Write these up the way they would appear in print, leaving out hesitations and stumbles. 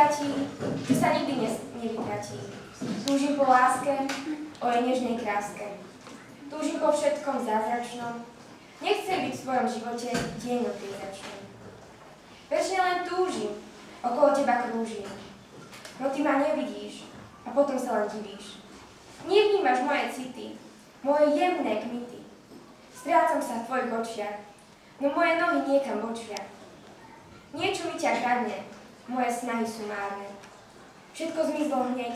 objatí, čo sa nikdy nevytratí. Túžim po láske, o jej nežnej kráske. Túžim po všetkom zázračnom. Nechcem byť v svojom živote dieno príznačnom. Večne len túžim, okolo teba krúžim. No ty ma nevidíš a potom sa len divíš. Nevnímaš moje city, moje jemné kmity. Strácam sa v tvojich očiach, no moje nohy niekam bočia. Niečo mi ťa kradne, moje snahy sú márne. Všetko zmizlo hneď,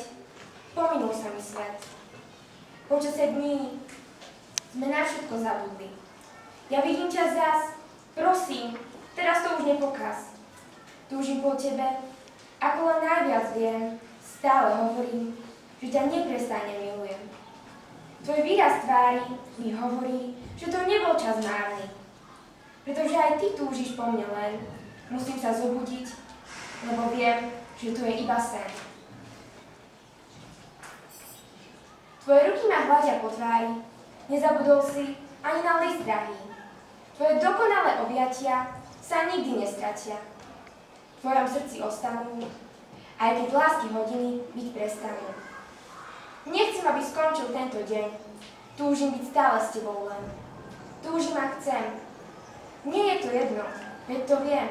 pominul sa mi svet. Počase dní sme na všetko zabudli. Ja vidím ťa zas, prosím, teraz to už nepokaz. Túžim po tebe, ako len najviac viem, stále hovorím, že ťa neprestajne milujem. Tvoj výraz tvári mi hovorí, že to nebol čas márny. Pretože aj ty túžiš po mne len, musím sa zobudiť, lebo viem, že to je iba sen. Tvoje ruky ma hľadia po tvári, nezabudol si ani na list drahý. Tvoje dokonalé objatia sa nikdy nestratia. V tvojom srdci ostanú, aj keď lásky hodiny byť prestanú. Nechcem, aby skončil tento deň. Túžim byť stále s tebou len. Túžim a chcem. Nie je to jedno, veď to viem.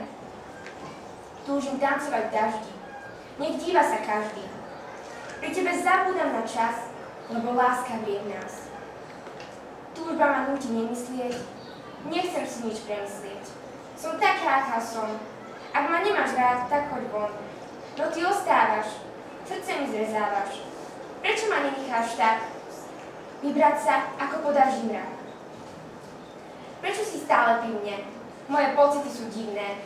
Túžim tancovať v daždi. Nech díva sa každý. Pri tebe zabúdam na čas, lebo láska vie v nás. Túžba ma núti nemyslieť, nechcem si nič premyslieť. Som taká, aká som. Ak ma nemáš rád, tak choď von. No ty ostávaš, srdce mi zrezávaš. Prečo ma nenecháš tak? Vybrať sa, ako podaží mrak. Prečo si stále pri mne? Moje pocity sú divné,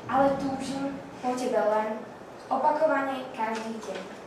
ale túžim po tebe len, opakovane každý deň.